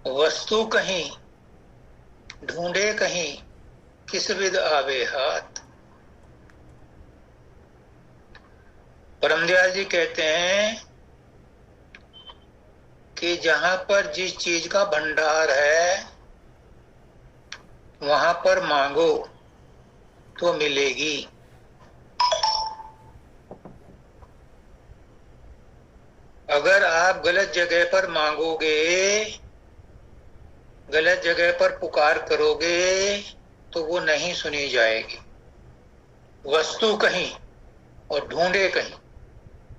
वस्तु कहीं ढूंढे कहीं, किस विद आवे हाथ। परमदयाल जी कहते हैं कि जहां पर जिस चीज का भंडार है वहां पर मांगो तो मिलेगी। अगर आप गलत जगह पर मांगोगे, गलत जगह पर पुकार करोगे तो वो नहीं सुनी जाएगी। वस्तु कहीं और ढूंढे कहीं,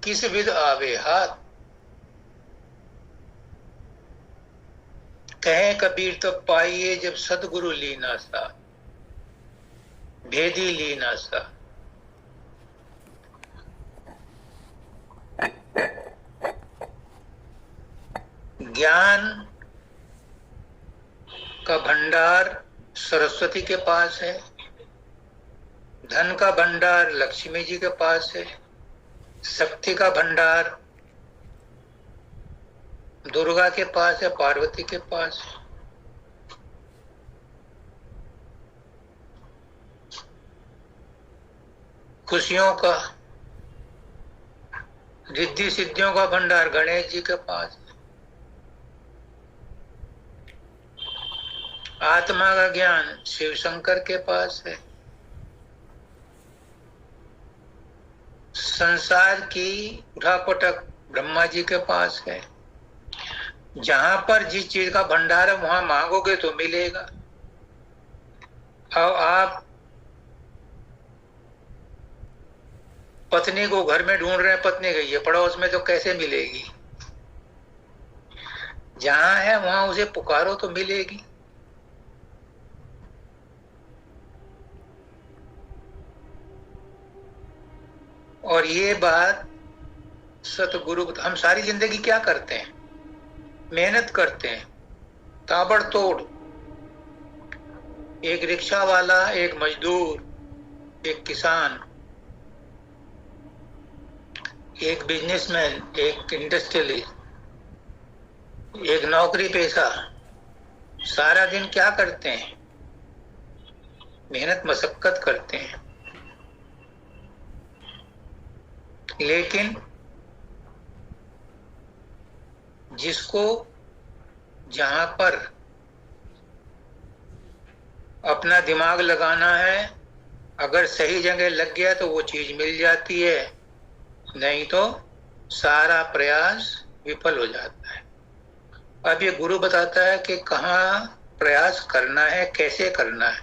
किस विद आवे हाथ। कहे कबीर तब पाइए जब सतगुरु लीना सा, भेदी लीना सा। ज्ञान का भंडार सरस्वती के पास है, धन का भंडार लक्ष्मी जी के पास है, शक्ति का भंडार दुर्गा के पास है, पार्वती के पास है। खुशियों का, रिद्धि सिद्धियों का भंडार गणेश जी के पास है। आत्मा का ज्ञान शिव शंकर के पास है। संसार की उठापटक ब्रह्मा जी के पास है। जहां पर जिस चीज का भंडार है वहां मांगोगे तो मिलेगा। अब आप पत्नी को घर में ढूंढ रहे हैं, पत्नी गई है पड़ोस में, तो कैसे मिलेगी? जहां है वहां उसे पुकारो तो मिलेगी। और ये बात सतगुरु, हम सारी जिंदगी क्या करते हैं? मेहनत करते हैं ताबड़तोड़। एक रिक्शा वाला, एक मजदूर, एक किसान, एक बिजनेसमैन, एक इंडस्ट्रियलिस्ट, एक नौकरी पेशा, सारा दिन क्या करते हैं? मेहनत मशक्कत करते हैं। लेकिन जिसको जहां पर अपना दिमाग लगाना है, अगर सही जगह लग गया तो वो चीज मिल जाती है, नहीं तो सारा प्रयास विफल हो जाता है। अब ये गुरु बताता है कि कहाँ प्रयास करना है, कैसे करना है,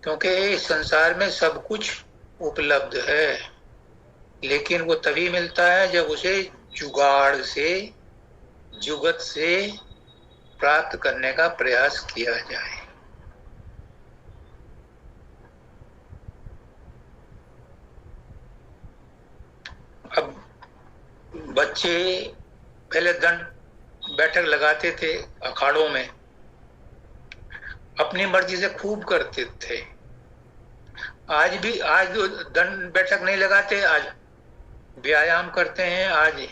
क्योंकि इस संसार में सब कुछ उपलब्ध है, लेकिन वो तभी मिलता है जब उसे जुगाड़ से, जुगत से प्राप्त करने का प्रयास किया जाए। अब बच्चे पहले दंड बैठक लगाते थे अखाड़ों में, अपनी मर्जी से खूब करते थे। आज भी, आज दंड बैठक नहीं लगाते, आज व्यायाम करते हैं, आज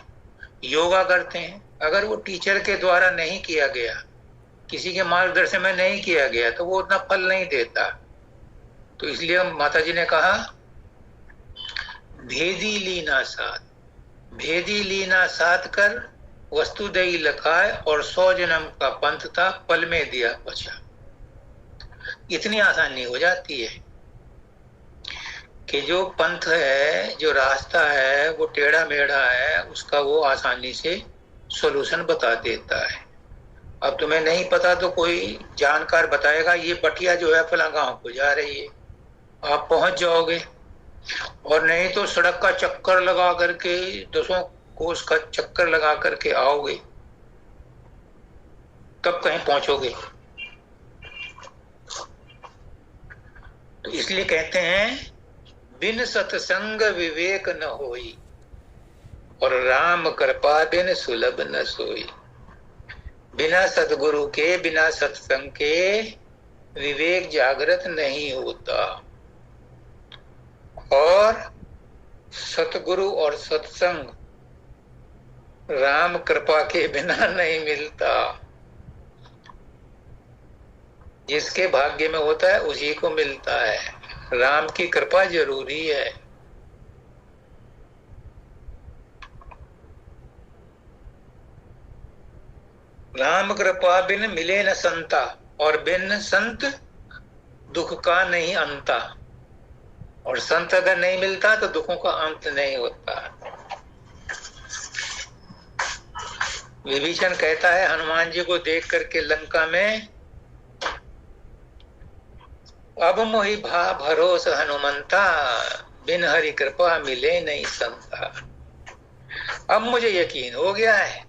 योगा करते हैं। अगर वो टीचर के द्वारा नहीं किया गया, किसी के मार्गदर्शन में नहीं किया गया, तो वो उतना फल नहीं देता। तो इसलिए माता जी ने कहा भेदी लीना साथ, भेदी लीना साथ कर वस्तु दई लखाए, और 100 जन्म का पंथ था पल में दिया बचा। इतनी आसानी हो जाती है कि जो पंथ है, जो रास्ता है, वो टेढ़ा मेढ़ा है, उसका वो आसानी से सॉल्यूशन बता देता है। अब तुम्हें नहीं पता तो कोई जानकार बताएगा, ये बटिया जो है फला गांव को जा रही है, आप पहुंच जाओगे। और नहीं तो सड़क का चक्कर लगा करके, 10 कोस का चक्कर लगा करके आओगे, तब कहीं पहुंचोगे। तो इसलिए कहते हैं बिन सत्संग विवेक न होई, और राम कृपा बिन सुलभ न सोई। बिना सतगुरु के, बिना सत्संग के विवेक जागृत नहीं होता, और सतगुरु और सत्संग राम कृपा के बिना नहीं मिलता। जिसके भाग्य में होता है उसी को मिलता है। राम की कृपा जरूरी है। राम कृपा बिन मिले न संता, और बिन संत दुख का नहीं अंता। और संत अगर नहीं मिलता तो दुखों का अंत नहीं होता। विभीषण कहता है हनुमान जी को देख करके लंका में, अब मोहि भा भरोस हनुमंता, बिन हरि कृपा मिले नहीं संता। अब मुझे यकीन हो गया है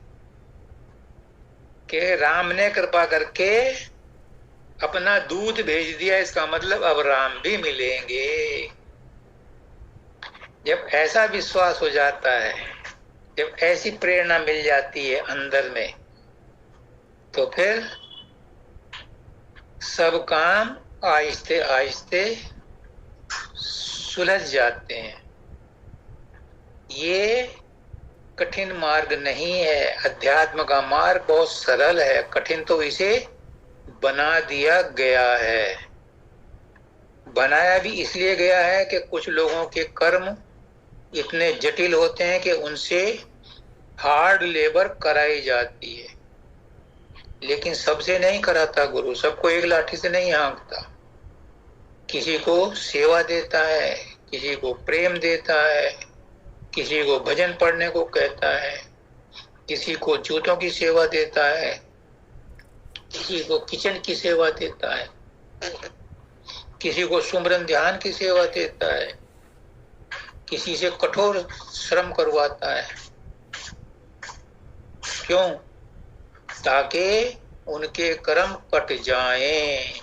कि राम ने कृपा करके अपना दूत भेज दिया, इसका मतलब अब राम भी मिलेंगे। जब ऐसा विश्वास हो जाता है, जब ऐसी प्रेरणा मिल जाती है अंदर में, तो फिर सब काम आहिस्ते आहिस्ते सुलझ जाते हैं। ये कठिन मार्ग नहीं है। अध्यात्म का मार्ग बहुत सरल है, कठिन तो इसे बना दिया गया है। बनाया भी इसलिए गया है कि कुछ लोगों के कर्म इतने जटिल होते हैं कि उनसे हार्ड लेबर कराई जाती है। लेकिन सबसे नहीं कराता गुरु, सबको एक लाठी से नहीं हाँकता। किसी को सेवा देता है, किसी को प्रेम देता है, किसी को भजन पढ़ने को कहता है, किसी को जूतों की सेवा देता है, किसी को किचन की सेवा देता है, किसी को सुमरन ध्यान की सेवा देता है, किसी से कठोर श्रम करवाता है। क्यों? ताकि उनके कर्म कट जाएं।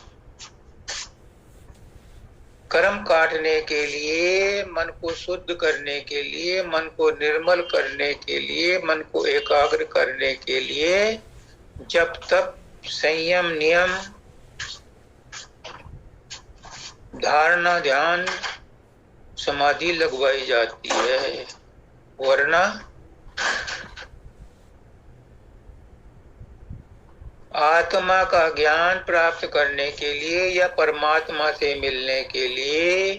कर्म काटने के लिए, मन को शुद्ध करने के लिए, मन को निर्मल करने के लिए, मन को एकाग्र करने के लिए जब तक संयम, नियम, धारणा, ध्यान, समाधि लगवाई जाती है, वरना आत्मा का ज्ञान प्राप्त करने के लिए या परमात्मा से मिलने के लिए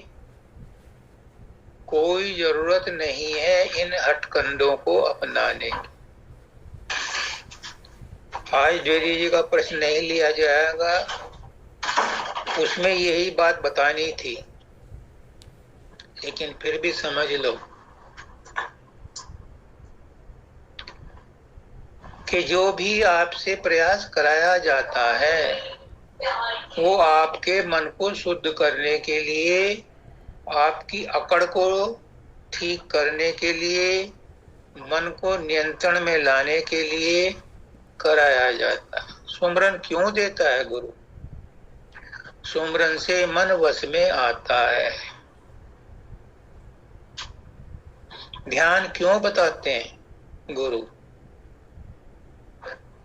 कोई जरूरत नहीं है इन हटकंडों को अपनाने की। आज द्विवेदी जी का प्रश्न नहीं लिया जाएगा, उसमें यही बात बतानी थी, लेकिन फिर भी समझ लो कि जो भी आपसे प्रयास कराया जाता है वो आपके मन को शुद्ध करने के लिए, आपकी अकड़ को ठीक करने के लिए, मन को नियंत्रण में लाने के लिए कराया जाता है। सुमरन क्यों देता है गुरु? सुमरन से मन वश में आता है। ध्यान क्यों बताते हैं गुरु?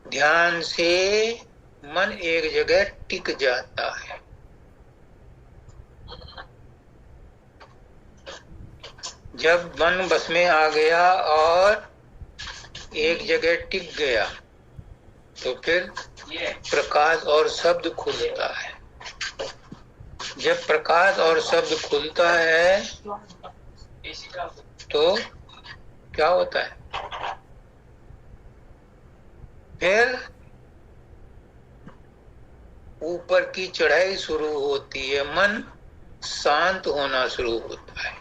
ध्यान से मन एक जगह टिक जाता है। जब मन बस में आ गया और एक जगह टिक गया तो फिर प्रकाश और शब्द खुलता है। जब प्रकाश और शब्द खुलता है तो क्या होता है? फिर ऊपर की चढ़ाई शुरू होती है, मन शांत होना शुरू होता है।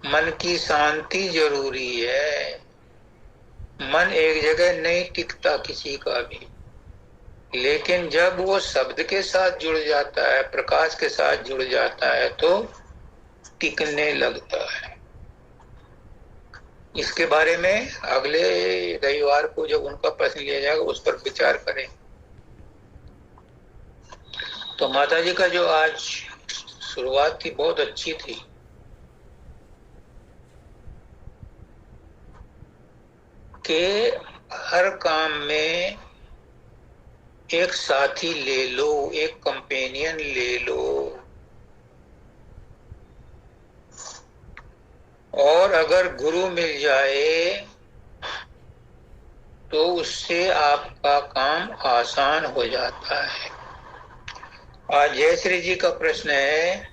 मन की शांति जरूरी है। मन एक जगह नहीं टिकता किसी का भी, लेकिन जब वो शब्द के साथ जुड़ जाता है, प्रकाश के साथ जुड़ जाता है तो टिकने लगता है। इसके बारे में अगले रविवार को जब उनका प्रश्न लिया जाएगा उस पर विचार करें। तो माता जी का जो आज शुरुआत थी बहुत अच्छी थी। कि हर काम में एक साथी ले लो, एक कंपेनियन ले लो, और अगर गुरु मिल जाए तो उससे आपका काम आसान हो जाता है। आज जयश्री जी का प्रश्न है,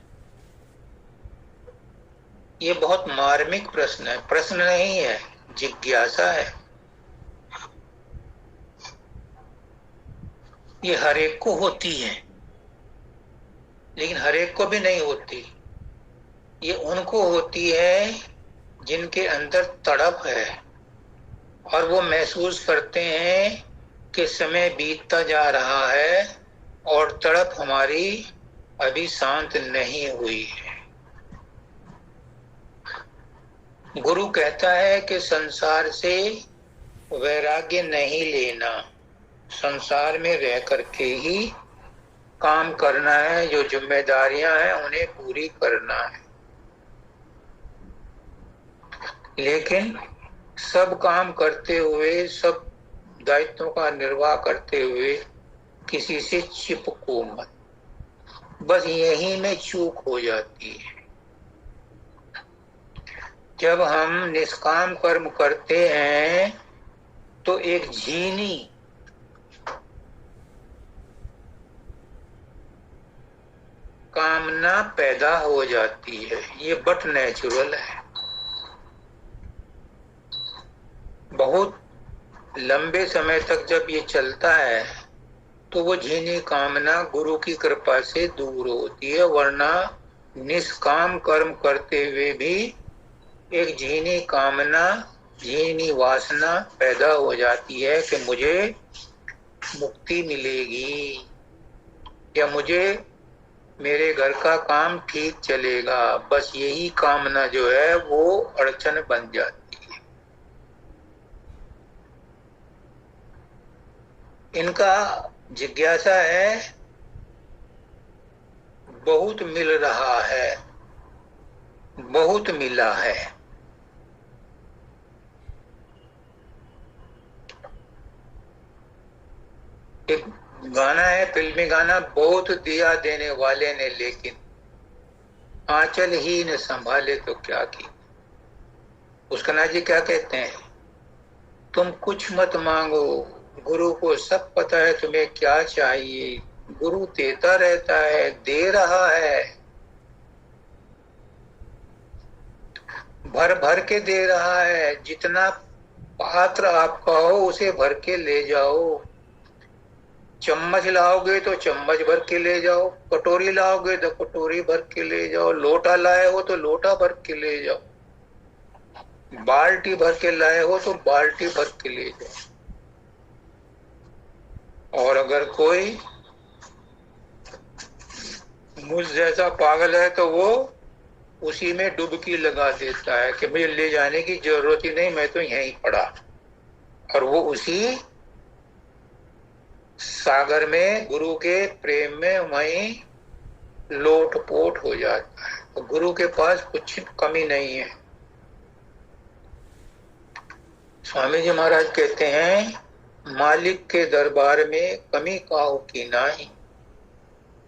ये बहुत मार्मिक प्रश्न है, प्रश्न नहीं है, जिज्ञासा है। ये हर एक को होती है, लेकिन हर एक को भी नहीं होती। ये उनको होती है जिनके अंदर तड़प है और वो महसूस करते हैं कि समय बीतता जा रहा है और तड़प हमारी अभी शांत नहीं हुई है। गुरु कहता है कि संसार से वैराग्य नहीं लेना, संसार में रह करके ही काम करना है, जो जिम्मेदारियां हैं उन्हें पूरी करना है। लेकिन सब काम करते हुए, सब दायित्वों का निर्वाह करते हुए किसी से चिपको मत, बस यहीं में चूक हो जाती है। जब हम निष्काम कर्म करते हैं तो एक झीनी कामना पैदा हो जाती है, ये बट नेचुरल है। बहुत लंबे समय तक जब ये चलता है तो वो झीनी कामना गुरु की कृपा से दूर होती है, वरना निष्काम कर्म करते हुए भी एक झीनी कामना, झीनी वासना पैदा हो जाती है कि मुझे मुक्ति मिलेगी या मुझे मेरे घर का काम ठीक चलेगा। बस यही कामना जो है वो अड़चन बन जाती है। इनका जिज्ञासा है, बहुत मिल रहा है, बहुत मिला है। एक गाना है, फिल्मी गाना, बहुत दिया देने वाले ने लेकिन आंचल ही न संभाले तो क्या की। उसका ना जी क्या कहते हैं, तुम कुछ मत मांगो, गुरु को सब पता है तुम्हें क्या चाहिए। गुरु देता रहता है, दे रहा है, भर भर के दे रहा है। जितना पात्र आपका हो उसे भर के ले जाओ। चम्मच लाओगे तो चम्मच भर के ले जाओ, कटोरी लाओगे तो कटोरी भर के ले जाओ, लोटा लाए हो तो लोटा भर के ले जाओ, बाल्टी भर के लाए हो तो बाल्टी भर के ले जाओ। और अगर कोई मुझ जैसा पागल है तो वो उसी में डुबकी लगा देता है कि मुझे ले जाने की जरूरत ही नहीं, मैं तो यहीं पड़ा, और वो उसी सागर में, गुरु के प्रेम में वहीं लोटपोट हो जाता है। तो गुरु के पास कुछ कमी नहीं है। स्वामी जी महाराज कहते हैं, मालिक के दरबार में कमी काहू की नाही,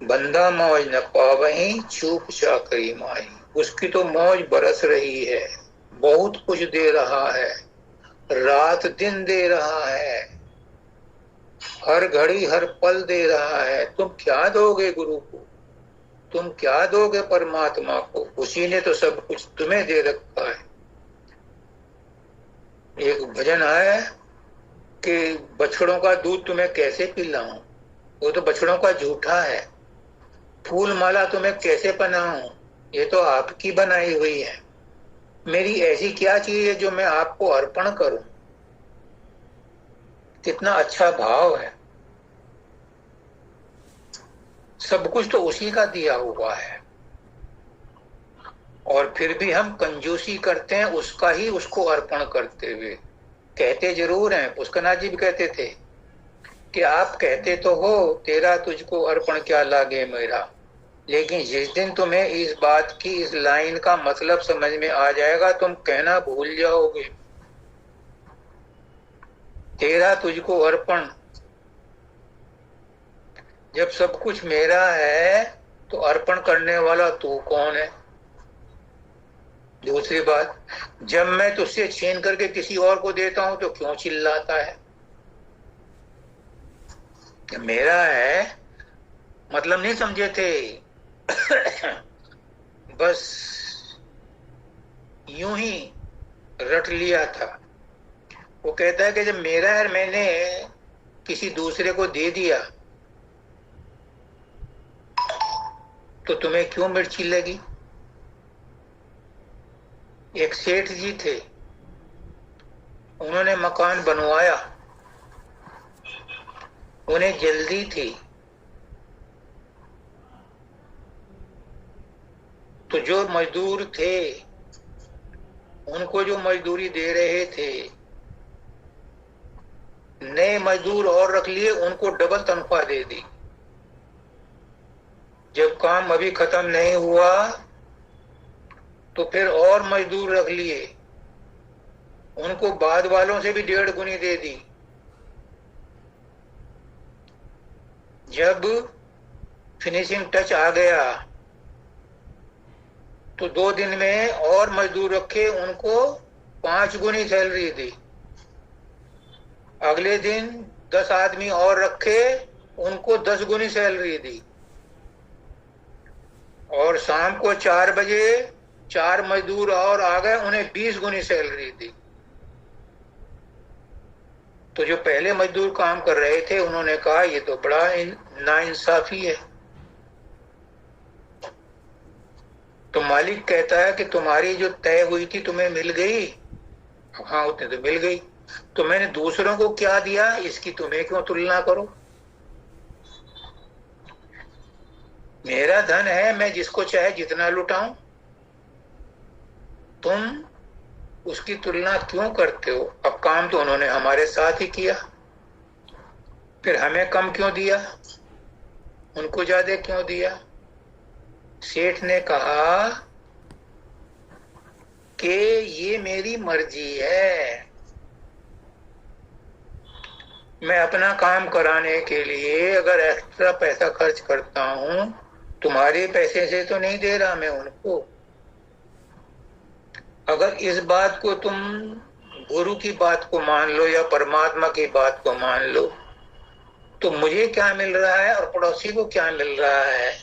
बंदा मौज न पावहीं चूक चाकरी माही। उसकी तो मौज बरस रही है, बहुत कुछ दे रहा है, रात दिन दे रहा है, हर घड़ी हर पल दे रहा है। तुम क्या दोगे गुरु को, तुम क्या दोगे परमात्मा को? उसी ने तो सब कुछ तुम्हें दे रखा है। एक भजन है कि बछड़ों का दूध तुम्हें कैसे पिलाऊं, वो तो बछड़ों का झूठा है। फूल माला तुम्हें कैसे पहनाऊं, ये तो आपकी बनाई हुई है। मेरी ऐसी क्या चीज है जो मैं आपको अर्पण करूं? कितना अच्छा भाव है। सब कुछ तो उसी का दिया हुआ है, और फिर भी हम कंजूसी करते हैं उसका ही, उसको अर्पण करते हुए। कहते जरूर हैं, पुष्करनाथ जी भी कहते थे कि आप कहते तो हो तेरा तुझको अर्पण क्या लागे मेरा, लेकिन जिस दिन तुम्हें इस बात की, इस लाइन का मतलब समझ में आ जाएगा, तुम कहना भूल जाओगे। तेरा तुझको अर्पण, जब सब कुछ मेरा है तो अर्पण करने वाला तू कौन है? दूसरी बात, जब मैं तुझसे छीन करके किसी और को देता हूं तो क्यों चिल्लाता है? मेरा है मतलब नहीं समझे थे। बस यूं ही रट लिया था। वो कहता है कि जब मेरा है मैंने किसी दूसरे को दे दिया तो तुम्हें क्यों मिर्ची लगी। एक सेठ जी थे, उन्होंने मकान बनवाया, उन्हें जल्दी थी, तो जो मजदूर थे उनको जो मजदूरी दे रहे थे, नए मजदूर और रख लिए, उनको डबल तनख्वाह दे दी। जब काम अभी खत्म नहीं हुआ तो फिर और मजदूर रख लिए, उनको बाद वालों से भी 1.5 गुनी दे दी। जब फिनिशिंग टच आ गया तो 2 दिन में और मजदूर रखे, उनको 5 गुनी सैलरी दी। अगले दिन 10 आदमी और रखे, उनको 10 गुनी सैलरी दी। और शाम को 4 बजे 4 मजदूर और आ गए, उन्हें 20 गुनी सैलरी दी। तो जो पहले मजदूर काम कर रहे थे उन्होंने कहा ये तो बड़ा नाइंसाफी है। तो मालिक कहता है कि तुम्हारी जो तय हुई थी तुम्हें मिल गई। हाँ, उतने तो मिल गई, तो मैंने दूसरों को क्या दिया इसकी तुम्हें क्यों तुलना करो। मेरा धन है, मैं जिसको चाहे जितना लुटाऊं, तुम उसकी तुलना क्यों करते हो। अब काम तो उन्होंने हमारे साथ ही किया, फिर हमें कम क्यों दिया, उनको ज्यादा क्यों दिया। सेठ ने कहा कि ये मेरी मर्जी है, मैं अपना काम कराने के लिए अगर एक्स्ट्रा पैसा खर्च करता हूं, तुम्हारे पैसे से तो नहीं दे रहा मैं उनको। अगर इस बात को तुम गुरु की बात को मान लो या परमात्मा की बात को मान लो, तो मुझे क्या मिल रहा है और पड़ोसी को क्या मिल रहा है।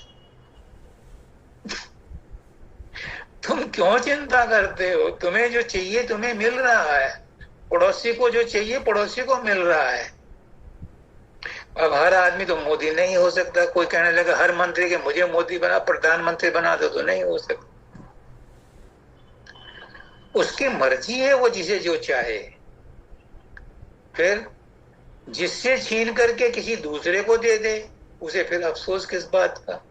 तुम क्यों चिंता करते हो, तुम्हें जो चाहिए तुम्हें मिल रहा है, पड़ोसी को जो चाहिए पड़ोसी को मिल रहा है। अब हर आदमी तो मोदी नहीं हो सकता। कोई कहने लगा हर मंत्री के मुझे मोदी बना, प्रधानमंत्री बना दो, तो नहीं हो सकता। उसकी मर्जी है, वो जिसे जो चाहे। फिर जिससे छीन करके किसी दूसरे को दे दे, उसे फिर अफसोस किस बात का।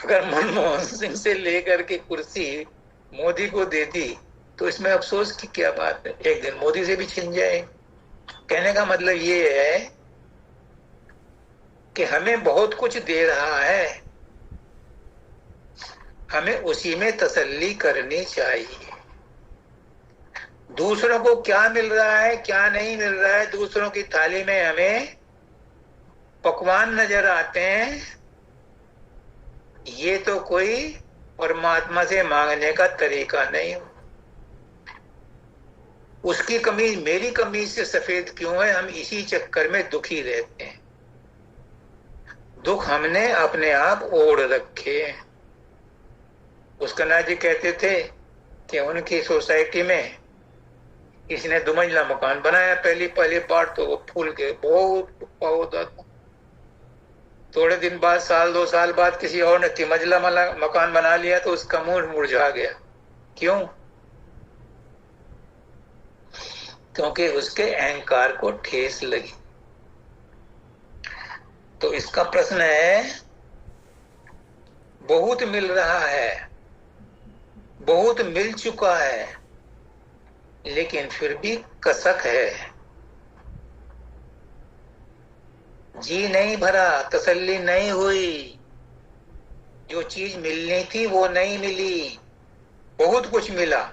अगर मनमोहन सिंह से लेकर के कुर्सी मोदी को दे दी तो इसमें अफसोस की क्या बात है, एक दिन मोदी से भी छीन जाए। कहने का मतलब ये है कि हमें बहुत कुछ दे रहा है, हमें उसी में तसल्ली करनी चाहिए। दूसरों को क्या मिल रहा है क्या नहीं मिल रहा है, दूसरों की थाली में हमें पकवान नजर आते हैं, ये तो कोई परमात्मा से मांगने का तरीका नहीं। उसकी कमीज मेरी कमीज से सफेद क्यों है, हम इसी चक्कर में दुखी रहते हैं। दुख हमने अपने आप ओढ़ रखे। उसका जी कहते थे कि उनकी सोसाइटी में किसी ने 2 मंजिला मकान बनाया, पहली बार तो वो फूल के बहुत होता था। थोड़े दिन बाद, 1-2 साल बाद किसी और ने 3 मंजिला मकान बना लिया तो उसका मुंह मुरझा गया। क्यों? क्योंकि उसके अहंकार को ठेस लगी। तो इसका प्रश्न है, बहुत मिल रहा है, बहुत मिल चुका है, लेकिन फिर भी कसक है, जी नहीं भरा, तसल्ली नहीं हुई, जो चीज मिलनी थी वो नहीं मिली। बहुत कुछ मिला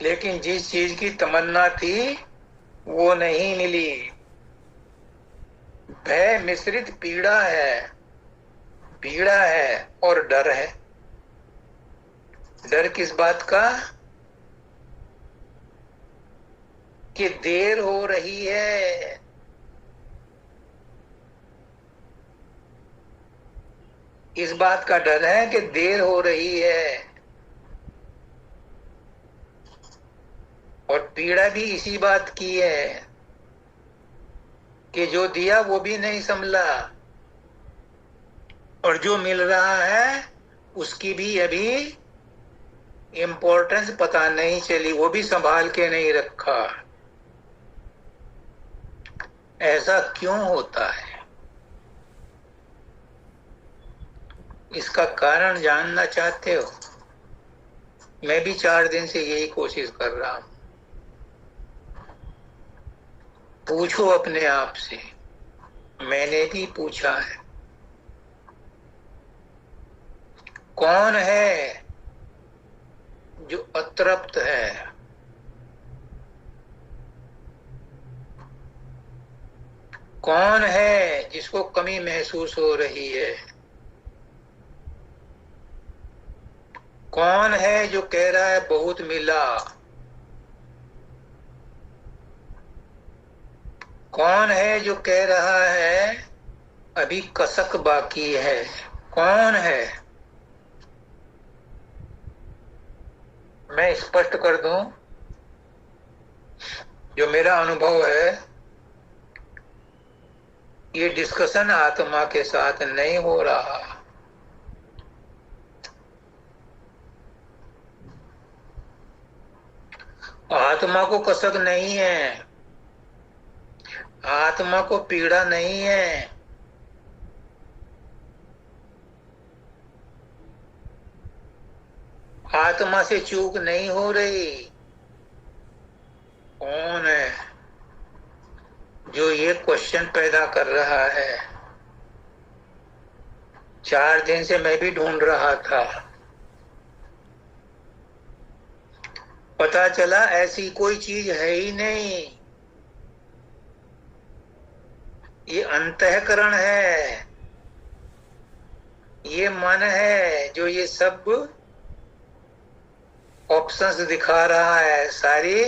लेकिन जिस चीज की तमन्ना थी वो नहीं मिली। भय मिश्रित पीड़ा है और डर है। डर किस बात का? कि देर हो रही है। इस बात का डर है कि देर हो रही है, और पीड़ा भी इसी बात की है कि जो दिया वो भी नहीं संभला, और जो मिल रहा है उसकी भी अभी इम्पोर्टेंस पता नहीं चली, वो भी संभाल के नहीं रखा। ऐसा क्यों होता है? इसका कारण जानना चाहते हो? मैं भी 4 दिन से यही कोशिश कर रहा हूं। पूछो अपने आप से, मैंने भी पूछा है। कौन है जो अतृप्त है? कौन है जिसको कमी महसूस हो रही है? कौन है जो कह रहा है बहुत मिला? कौन है जो कह रहा है अभी कसक बाकी है? कौन है? मैं स्पष्ट कर दूं, जो मेरा अनुभव है, ये डिस्कशन आत्मा के साथ नहीं हो रहा। आत्मा को कसक नहीं है, आत्मा को पीड़ा नहीं है। आत्मा से चूक नहीं हो रही। कौन है जो ये क्वेश्चन पैदा कर रहा है? 4 दिन से मैं भी ढूंढ रहा था। पता चला ऐसी कोई चीज है ही नहीं। ये अंतःकरण है, ये मन है जो ये सब ऑप्शंस दिखा रहा है, सारी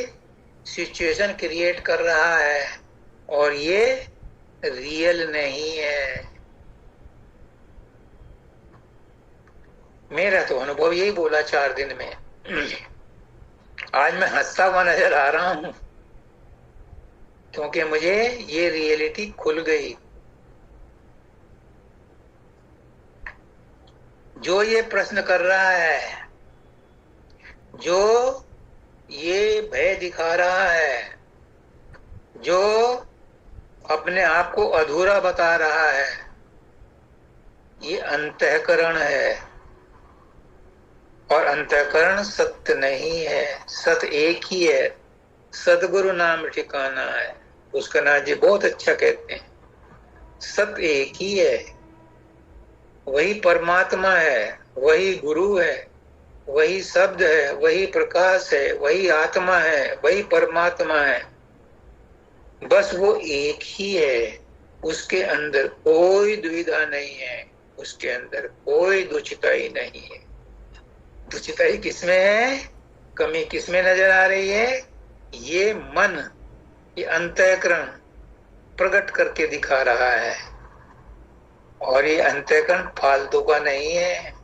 सिचुएशन क्रिएट कर रहा है, और ये रियल नहीं है। मेरा तो अनुभव यही बोला 4 दिन में। आज मैं हंसता हुआ नजर आ रहा हूं, क्योंकि मुझे ये रियलिटी खुल गई। जो ये प्रश्न कर रहा है, जो ये भय दिखा रहा है, जो अपने आप को अधूरा बता रहा है, ये अंतःकरण है। और अंतःकरण सत्य नहीं है, सत्य एक ही है। सतगुरु नाम ठिकाना है, उसका नाम जी बहुत अच्छा कहते हैं। सत्य एक ही है, वही परमात्मा है, वही गुरु है, वही शब्द है, वही प्रकाश है, वही आत्मा है, वही परमात्मा है। बस वो एक ही है, उसके अंदर कोई दुविधा नहीं है, उसके अंदर कोई दुचिताई नहीं है। दुचिताई किसमें है? कमी किसमें नजर आ रही है? ये मन, ये अंतःकरण प्रकट करके दिखा रहा है, और ये अंतःकरण फालतू का नहीं है,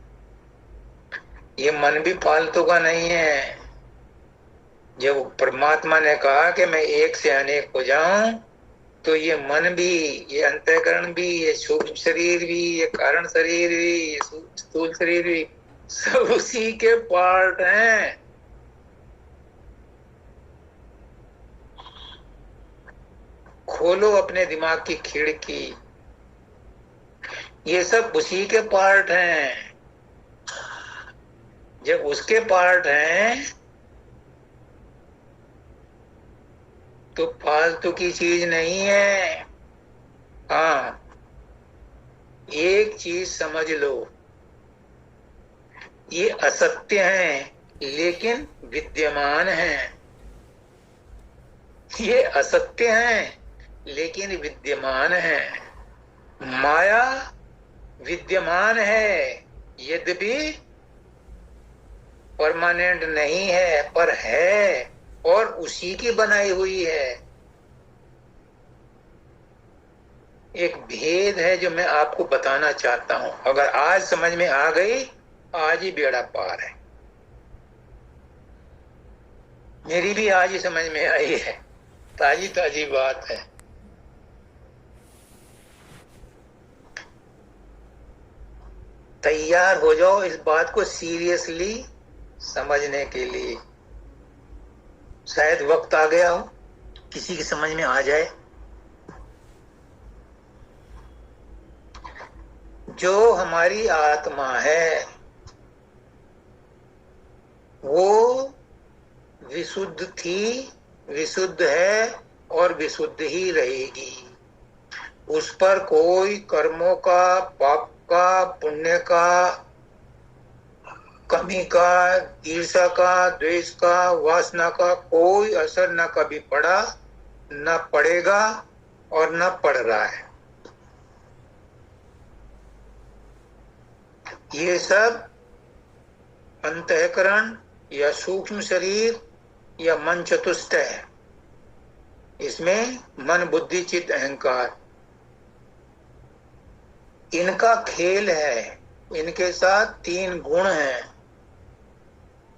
ये मन भी फालतू का नहीं है। जब परमात्मा ने कहा कि मैं एक से अनेक हो जाऊं, तो ये मन भी, ये अंतःकरण भी, ये सूक्ष्म शरीर भी, ये कारण शरीर भी, ये स्थूल शरीर भी, सब उसी के पार्ट हैं। खोलो अपने दिमाग की खिड़की, ये सब उसी के पार्ट हैं। जब उसके पार्ट हैं तो फालतू की चीज नहीं है। हाँ, एक चीज समझ लो, ये असत्य हैं लेकिन विद्यमान हैं। ये असत्य हैं लेकिन विद्यमान हैं। माया विद्यमान है, यद्यपि परमानेंट नहीं है, पर है। और उसी की बनाई हुई है। एक भेद है जो मैं आपको बताना चाहता हूं। अगर आज समझ में आ गई, आज ही बेड़ा पार है। मेरी भी आज ही समझ में आई है, ताजी ताजी बात है। तैयार हो जाओ इस बात को सीरियसली समझने के लिए। शायद वक्त आ गया हो, किसी की समझ में आ जाए। जो हमारी आत्मा है वो विशुद्ध थी, विशुद्ध है और विशुद्ध ही रहेगी। उस पर कोई कर्मों का, पाप का, पुण्य का, कमी का, ईर्ष्या का, द्वेष का, वासना का कोई असर न कभी पड़ा, न पड़ेगा और न पड़ रहा है। ये सब अंतःकरण या सूक्ष्म शरीर या मन चतुष्ट है। इसमें मन, बुद्धि, चित्त, अहंकार, इनका खेल है। इनके साथ 3 गुण हैं,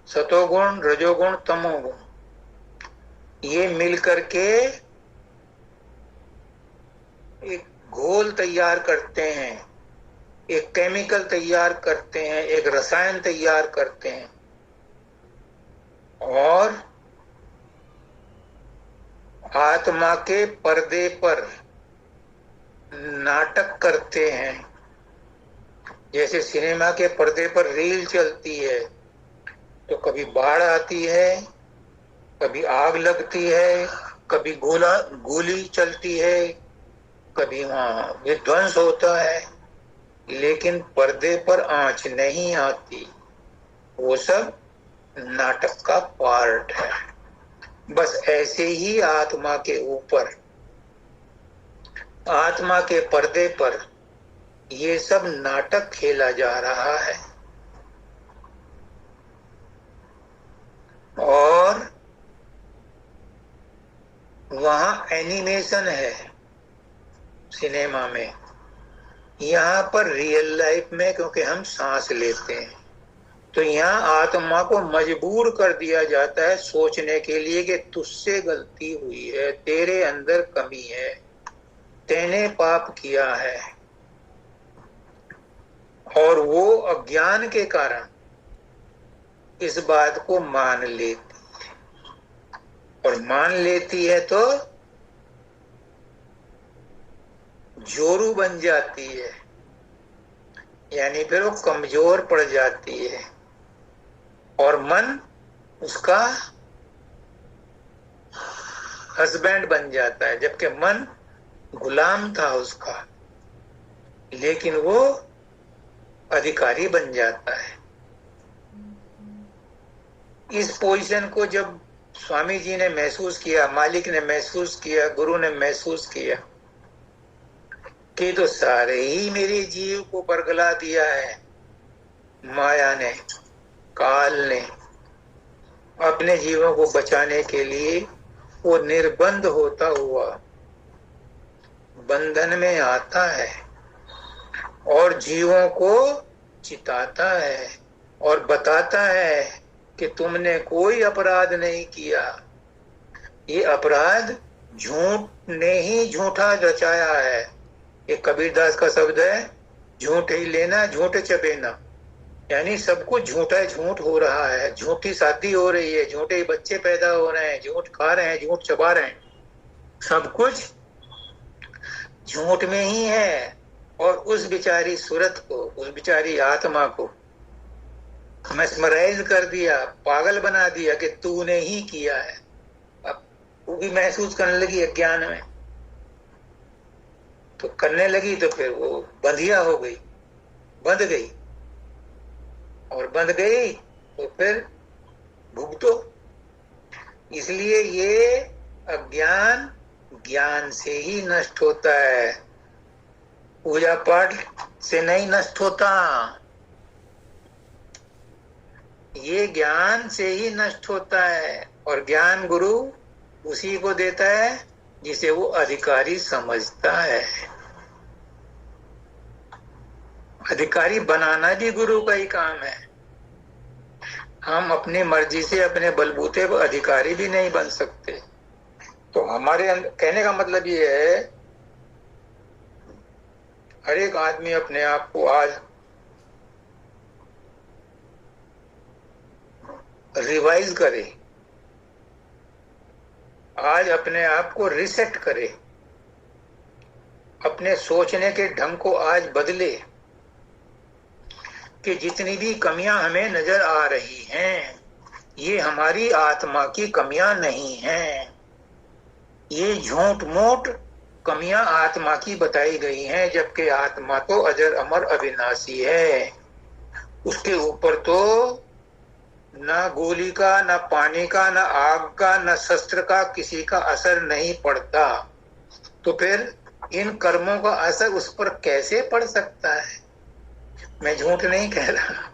सतोगुण, रजोगुण, तमोगुण। ये मिलकर के एक घोल तैयार करते हैं, एक केमिकल तैयार करते हैं, एक रसायन तैयार करते हैं और आत्मा के पर्दे पर नाटक करते हैं। जैसे सिनेमा के पर्दे पर रील चलती है तो कभी बाढ़ आती है, कभी आग लगती है, कभी गोली चलती है, कभी वहां विध्वंस होता है, लेकिन पर्दे पर आंच नहीं आती। वो सब नाटक का पार्ट है। बस ऐसे ही आत्मा के ऊपर, आत्मा के पर्दे पर ये सब नाटक खेला जा रहा है। और वहां एनिमेशन है सिनेमा में। यहाँ पर रियल लाइफ में, क्योंकि हम सांस लेते हैं, तो यहाँ आत्मा को मजबूर कर दिया जाता है सोचने के लिए कि तुझसे गलती हुई है, तेरे अंदर कमी है, तूने पाप किया है। और वो अज्ञान के कारण इस बात को मान लेती है, और मान लेती है तो जोरू बन जाती है, यानी फिर वो कमजोर पड़ जाती है और मन उसका हस्बैंड बन जाता है। जबकि मन गुलाम था उसका, लेकिन वो अधिकारी बन जाता है। इस पोजीशन को जब स्वामी जी ने महसूस किया, मालिक ने महसूस किया, गुरु ने महसूस किया कि तो सारे ही मेरे जीव को बरगला दिया है माया ने, काल ने। अपने जीवों को बचाने के लिए वो निर्बंध होता हुआ बंधन में आता है और जीवों को चिताता है और बताता है कि तुमने कोई अपराध नहीं किया। ये अपराध झूठ ने ही झूठा रचाया है। ये कबीरदास का शब्द है, झूठ ही लेना झूठ चबेना। यानी सब कुछ झूठा झूठ हो रहा है, झूठी शादी हो रही है, झूठे बच्चे पैदा हो रहे हैं, झूठ खा रहे हैं, झूठ चबा रहे हैं, सब कुछ झूठ में ही है। और उस बेचारी सूरत को, उस बेचारी आत्मा को मैस्मराइज कर दिया, पागल बना दिया कि तूने ही किया है। अब वो भी महसूस करने लगी अज्ञान में, तो करने लगी तो फिर वो बंधिया हो गई, बंध गई, और बंध गई तो फिर भुगतो। इसलिए ये अज्ञान ज्ञान से ही नष्ट होता है, पूजा पाठ से नहीं नष्ट होता। ये ज्ञान से ही नष्ट होता है। और ज्ञान गुरु उसी को देता है जिसे वो अधिकारी समझता है। अधिकारी बनाना भी गुरु का ही काम है। हम अपनी मर्जी से अपने बलबूते पर अधिकारी भी नहीं बन सकते। तो हमारे कहने का मतलब ये है, हर एक आदमी अपने आप को आज रिवाइज करे, आज अपने आप को रिसेट करे, अपने सोचने के ढंग को आज बदले कि जितनी भी कमियां हमें नजर आ रही हैं ये हमारी आत्मा की कमियां नहीं हैं, ये झूठ मूठ कमियां आत्मा की बताई गई हैं, जबकि आत्मा तो अजर अमर अविनाशी है। उसके ऊपर तो ना गोली का, ना पानी का, ना आग का, ना शस्त्र का किसी का असर नहीं पड़ता। तो फिर इन कर्मों का असर उस पर कैसे पड़ सकता है? मैं झूठ नहीं कह रहा,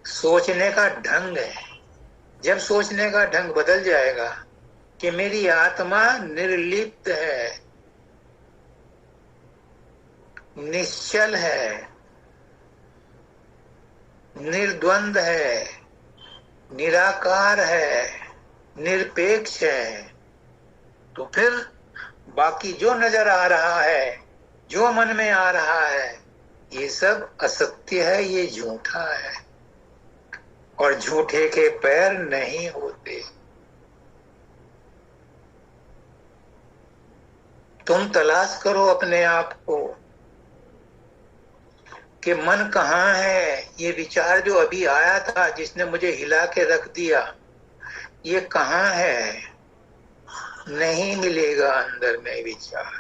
सोचने का ढंग है। जब सोचने का ढंग बदल जाएगा कि मेरी आत्मा निर्लिप्त है, निश्चल है, निर्द्वंद है, निराकार है, निरपेक्ष है, तो फिर बाकी जो नजर आ रहा है, जो मन में आ रहा है, ये सब असत्य है, ये झूठा है। और झूठे के पैर नहीं होते। तुम तलाश करो अपने आप को कि मन कहाँ है। ये विचार जो अभी आया था, जिसने मुझे हिला के रख दिया, ये कहाँ है? नहीं मिलेगा अंदर में विचार,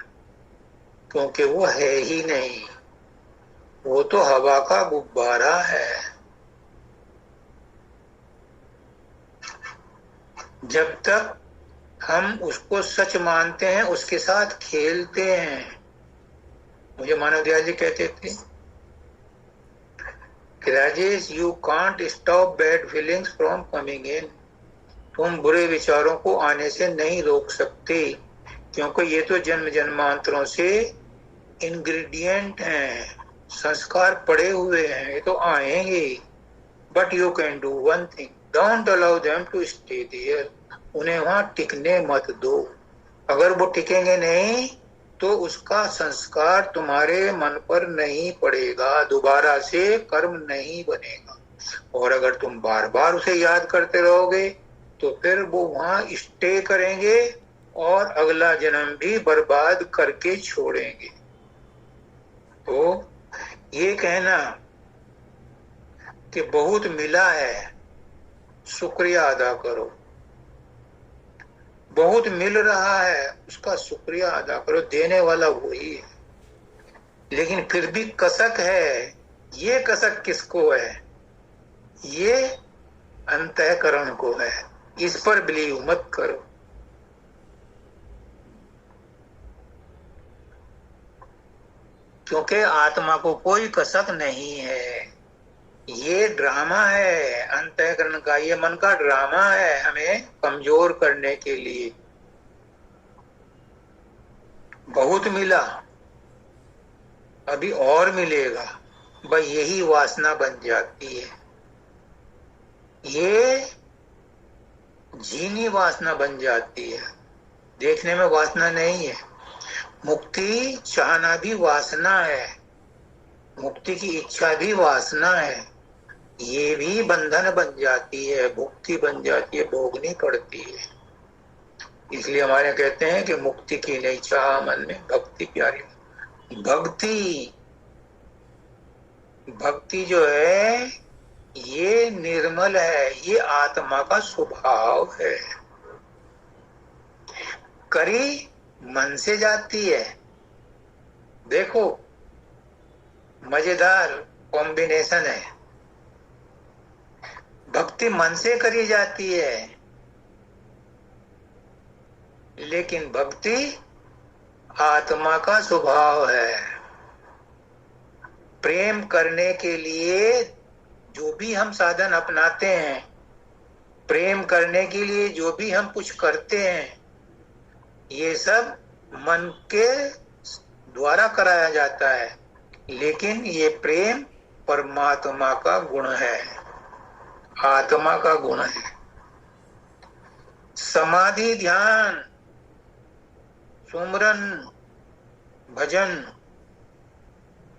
क्योंकि वो है ही नहीं। वो तो हवा का गुब्बारा है। जब तक हम उसको सच मानते हैं, उसके साथ खेलते हैं। मुझे मानव दयाल जी कहते थे कि Rajesh, you can't stop bad feelings from coming in. तुम बुरे विचारों को आने से नहीं रोक सकते, क्योंकि ये तो जन्म जन्मांतरों से इंग्रेडिएंट हैं, संस्कार पड़े हुए हैं, ये तो आएंगे। But you can do one thing, don't allow them to stay there. उन्हें वहां टिकने मत दो। अगर वो टिकेंगे नहीं तो उसका संस्कार तुम्हारे मन पर नहीं पड़ेगा, दोबारा से कर्म नहीं बनेगा। और अगर तुम बार बार उसे याद करते रहोगे तो फिर वो वहां स्टे करेंगे और अगला जन्म भी बर्बाद करके छोड़ेंगे। तो ये कहना कि बहुत मिला है, शुक्रिया अदा करो। बहुत मिल रहा है, उसका शुक्रिया अदा करो, देने वाला वही है। लेकिन फिर भी कसक है। ये कसक किसको है? ये अंतःकरण को है। इस पर बिलीव मत करो। क्योंकि आत्मा को कोई कसक नहीं है। ये ड्रामा है अंतःकरण का, ये मन का ड्रामा है हमें कमजोर करने के लिए। बहुत मिला, अभी और मिलेगा, भाई यही वासना बन जाती है। ये जीनी वासना बन जाती है, देखने में वासना नहीं है। मुक्ति चाहना भी वासना है, मुक्ति की इच्छा भी वासना है। ये भी बंधन बन जाती है, भुक्ति बन जाती है, भोगनी पड़ती है। इसलिए हमारे कहते हैं कि मुक्ति की नहीं चाह मन में भक्ति प्यारी। भक्ति जो है ये निर्मल है, ये आत्मा का स्वभाव है। करी मन से जाती है। देखो मजेदार कॉम्बिनेशन है। भक्ति मन से करी जाती है, लेकिन भक्ति आत्मा का स्वभाव है। प्रेम करने के लिए जो भी हम साधन अपनाते हैं, प्रेम करने के लिए जो भी हम कुछ करते हैं ये सब मन के द्वारा कराया जाता है, लेकिन ये प्रेम परमात्मा का गुण है, आत्मा का गुण है। समाधि, ध्यान, सुमरन, भजन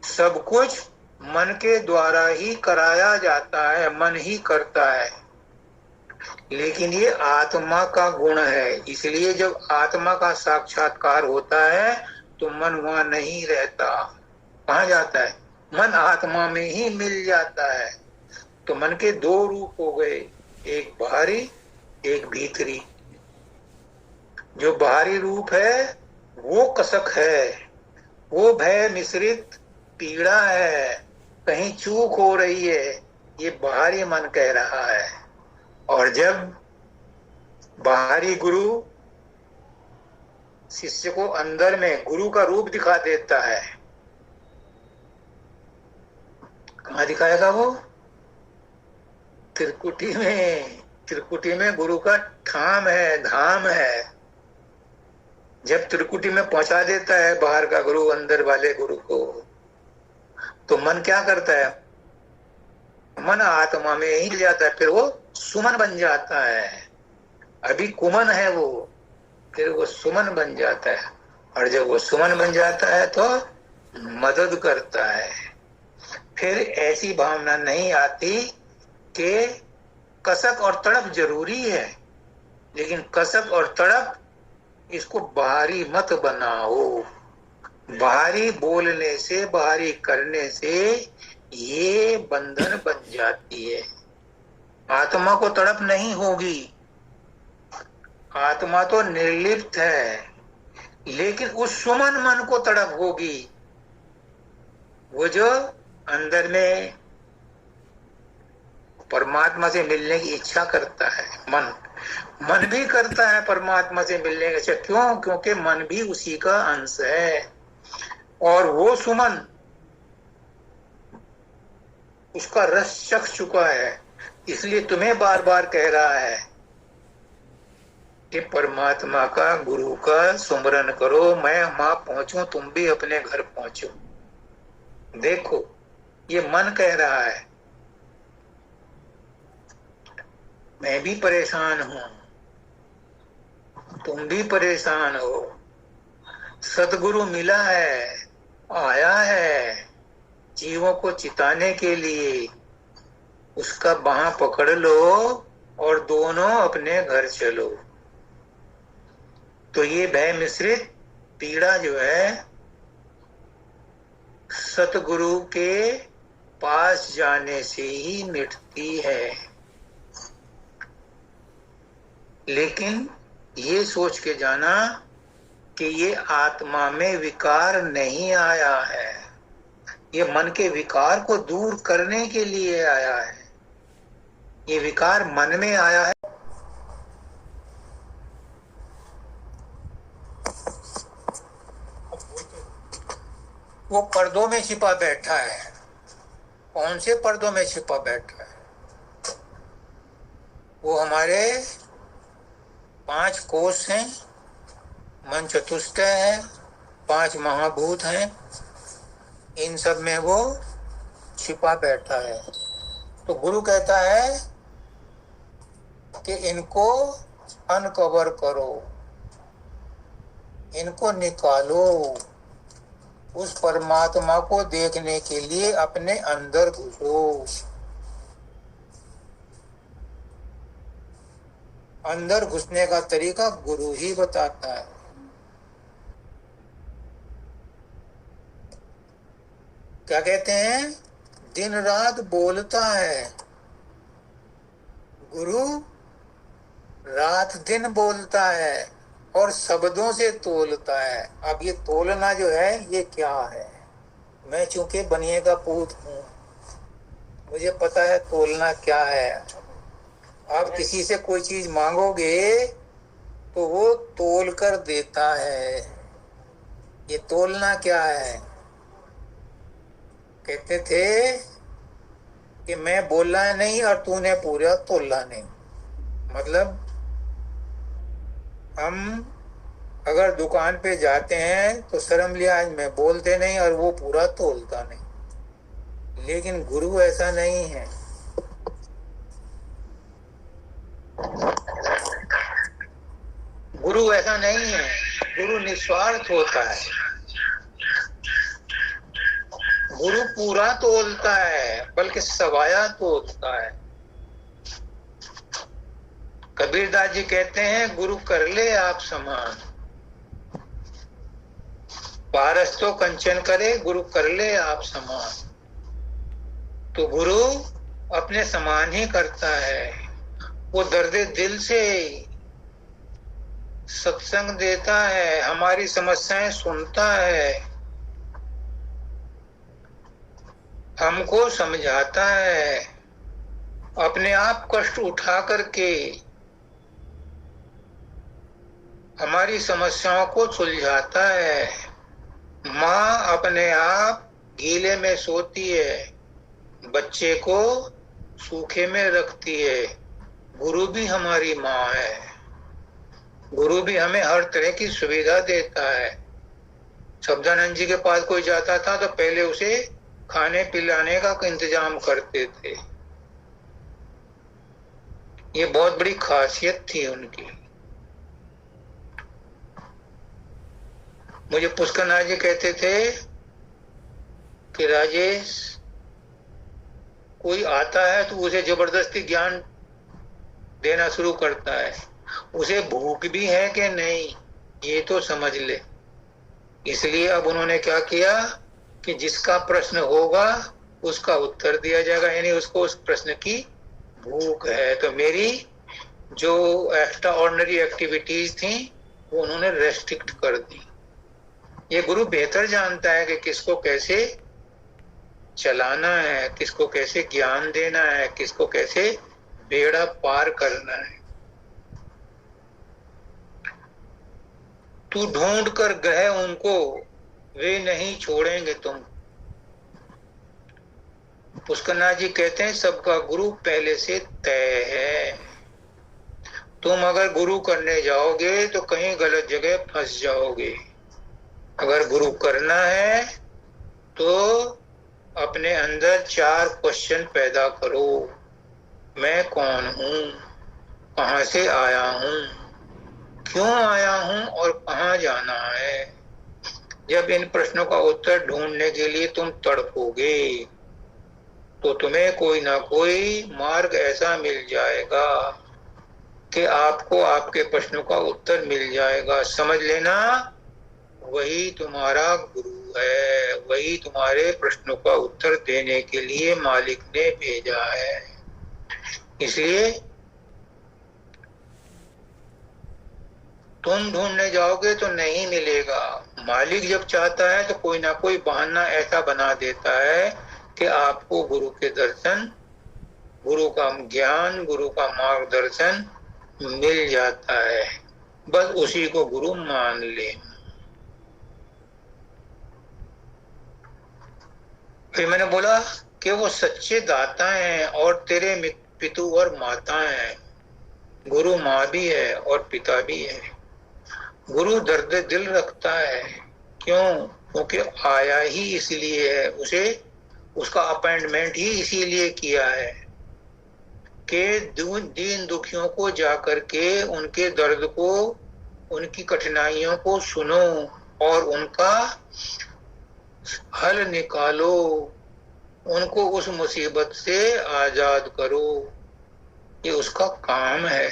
सब कुछ मन के द्वारा ही कराया जाता है, मन ही करता है, लेकिन ये आत्मा का गुण है। इसलिए जब आत्मा का साक्षात्कार होता है तो मन वहां नहीं रहता। कहाँ जाता है? मन आत्मा में ही मिल जाता है। तो मन के दो रूप हो गए, एक बाहरी, एक भीतरी। जो बाहरी रूप है वो कसक है, वो भय मिश्रित पीड़ा है, कहीं चूक हो रही है, ये बाहरी मन कह रहा है। और जब बाहरी गुरु शिष्य को अंदर में गुरु का रूप दिखा देता है, कहाँ दिखाएगा वो? त्रिकुटी में। त्रिकुटी में गुरु का ठाम है, धाम है। जब त्रिकुटी में पहुंचा देता है बाहर का गुरु अंदर वाले गुरु को, तो मन क्या करता है? मन आत्मा में ही जाता है, फिर वो सुमन बन जाता है। अभी कुमन है वो, फिर वो सुमन बन जाता है। और जब वो सुमन बन जाता है तो मदद करता है। फिर ऐसी भावना नहीं आती कि कसक और तड़प जरूरी है, लेकिन कसक और तड़प इसको बाहरी मत बनाओ। बाहरी बोलने से, बाहरी करने से ये बंधन बन जाती है। आत्मा को तड़प नहीं होगी, आत्मा तो निर्लिप्त है, लेकिन उस सुमन मन को तड़प होगी। वो जो अंदर में परमात्मा से मिलने की इच्छा करता है, मन भी करता है परमात्मा से मिलने की इच्छा। क्यों? क्योंकि मन भी उसी का अंश है। और वो सुमन उसका रस चख चुका है, इसलिए तुम्हें बार बार कह रहा है कि परमात्मा का, गुरु का सुमरन करो। मैं वहां पहुंचूं, तुम भी अपने घर पहुंचो। देखो, ये मन कह रहा है, मैं भी परेशान हूं, तुम भी परेशान हो। सतगुरु मिला है, आया है जीवों को चिताने के लिए। उसका बांह पकड़ लो और दोनों अपने घर चलो। तो ये भय मिश्रित पीड़ा जो है सतगुरु के पास जाने से ही मिटती है। लेकिन ये सोच के जाना कि ये आत्मा में विकार नहीं आया है, ये मन के विकार को दूर करने के लिए आया है। ये विकार मन में आया है। वो पर्दों में छिपा बैठा है। कौन से पर्दों में छिपा बैठा है? वो हमारे 5 कोश हैं, मन चतुष्टय है, 5 महाभूत हैं, इन सब में वो छिपा बैठा है। तो गुरु कहता है कि इनको अनकवर करो, इनको निकालो। उस परमात्मा को देखने के लिए अपने अंदर घुसो। अंदर घुसने का तरीका गुरु ही बताता है। क्या कहते हैं? दिन रात बोलता है गुरु, रात दिन बोलता है और शब्दों से तोलता है। अब ये तोलना जो है ये क्या है? मैं चूंकि बनिए का पूत हूं, मुझे पता है तोलना क्या है। आप किसी से कोई चीज मांगोगे तो वो तोल कर देता है। ये तोलना क्या है? कहते थे कि मैं बोला नहीं और तूने पूरा तोला नहीं। मतलब हम अगर दुकान पे जाते हैं तो शर्म लिहाज में बोलते नहीं और वो पूरा तोलता नहीं, लेकिन गुरु ऐसा नहीं है। गुरु ऐसा नहीं है, गुरु निस्वार्थ होता है, गुरु पूरा तोलता है, बल्कि सवाया तोलता है। कबीरदास जी कहते हैं, गुरु कर ले आप समान, पारस तो कंचन करे, गुरु कर ले आप समान। तो गुरु अपने समान ही करता है, वो दर्दे दिल से सत्संग देता है, हमारी समस्याएं सुनता है, हमको समझाता है, अपने आप कष्ट उठा करके हमारी समस्याओं को सुलझाता है। माँ अपने आप गीले में सोती है, बच्चे को सूखे में रखती है। गुरु भी हमारी माँ है, गुरु भी हमें हर तरह की सुविधा देता है। शब्दानंद जी के पास कोई जाता था तो पहले उसे खाने पिलाने का इंतजाम करते थे, ये बहुत बड़ी खासियत थी उनकी। मुझे पुष्करनाथ जी कहते थे कि राजेश, कोई आता है तो उसे जबरदस्ती ज्ञान देना शुरू करता है, उसे भूख भी है कि नहीं ये तो समझ ले। इसलिए अब उन्होंने क्या किया कि जिसका प्रश्न होगा उसका उत्तर दिया जाएगा, यानी उसको उस प्रश्न की भूख है। तो मेरी जो एक्स्ट्रा ऑर्डिनरी एक्टिविटीज थी वो उन्होंने रेस्ट्रिक्ट कर दी। ये गुरु बेहतर जानता है कि किसको कैसे चलाना है, किसको कैसे ज्ञान देना है, किसको कैसे बेड़ा पार करना है। तू ढूंढ कर गए उनको, वे नहीं छोड़ेंगे तुम। पुष्करनाथ जी कहते हैं, सबका गुरु पहले से तय है। तुम अगर गुरु करने जाओगे तो कहीं गलत जगह फंस जाओगे। अगर गुरु करना है तो अपने अंदर 4 क्वेश्चन पैदा करो। मैं कौन हूं, कहां से आया हूं, क्यों आया हूं और कहां जाना है। जब इन प्रश्नों का उत्तर ढूंढने के लिए तुम तड़पोगे तो तुम्हें कोई ना कोई मार्ग ऐसा मिल जाएगा कि आपको आपके प्रश्नों का उत्तर मिल जाएगा। समझ लेना, वही तुम्हारा गुरु है, वही तुम्हारे प्रश्नों का उत्तर देने के लिए मालिक ने भेजा है। इसलिए तुम ढूंढने जाओगे तो नहीं मिलेगा। मालिक जब चाहता है तो कोई ना कोई बहाना ऐसा बना देता है कि आपको गुरु के दर्शन, गुरु का ज्ञान, गुरु का मार्गदर्शन मिल जाता है। बस उसी को गुरु मान ले। फिर मैंने बोला कि वो सच्चे दाता हैं और तेरे पितु और माता हैं। गुरु माँ भी है और पिता भी है। गुरु दर्द दिल रखता है, क्यों? क्योंकि आया ही इसलिए है, उसे उसका अपॉइंटमेंट ही इसीलिए किया है कि दीन दुखियों को जाकर के उनके दर्द को, उनकी कठिनाइयों को सुनो और उनका हल निकालो, उनको उस मुसीबत से आजाद करो। ये उसका काम है।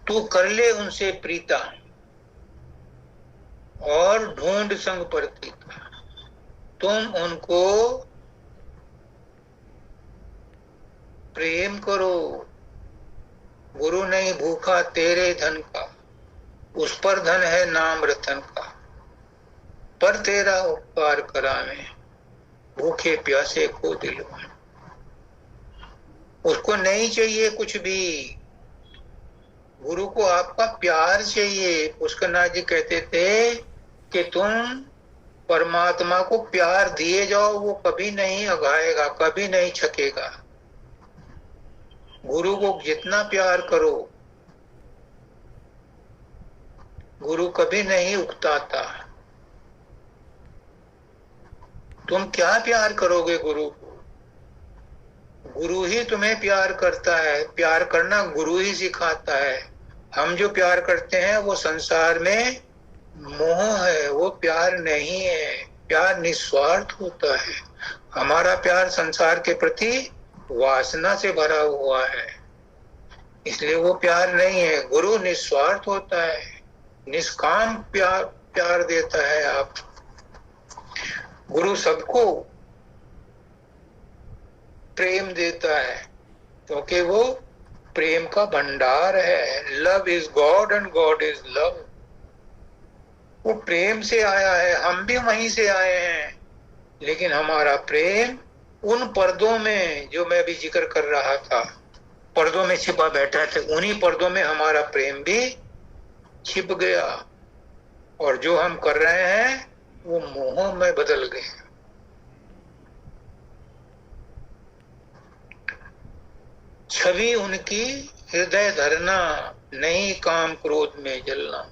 तू कर ले उनसे प्रीता और ढूंढ संग प्रतीता। तुम उनको प्रेम करो। गुरु नहीं भूखा तेरे धन का, उस पर धन है नाम रतन का। पर तेरा उपकार करावे, भूखे प्यासे को दिलवा। उसको नहीं चाहिए कुछ भी, गुरु को आपका प्यार चाहिए। पुष्करनाथ जी कहते थे कि तुम परमात्मा को प्यार दिए जाओ, वो कभी नहीं अघाएगा, कभी नहीं छकेगा। गुरु को जितना प्यार करो, गुरु कभी नहीं उकताता। तुम क्या प्यार करोगे गुरु को? गुरु ही तुम्हें प्यार करता है। प्यार करना गुरु ही सिखाता है। हम जो प्यार करते हैं वो संसार में मोह है, वो प्यार नहीं है। प्यार निस्वार्थ होता है। हमारा प्यार संसार के प्रति वासना से भरा हुआ है, इसलिए वो प्यार नहीं है। गुरु निस्वार्थ होता है, निष्काम प्यार देता है। आप गुरु सबको प्रेम देता है, क्योंकि वो प्रेम का भंडार है। Love is God and God is love. वो प्रेम से आया है, हम भी वहीं से आए हैं, लेकिन हमारा प्रेम उन पर्दों में, जो मैं अभी जिक्र कर रहा था, पर्दों में छिपा बैठा था, उन्हीं पर्दों में हमारा प्रेम भी छिप गया, और जो हम कर रहे हैं वो मोह में बदल गए। छवि उनकी हृदय धरना, नहीं काम क्रोध में जलना।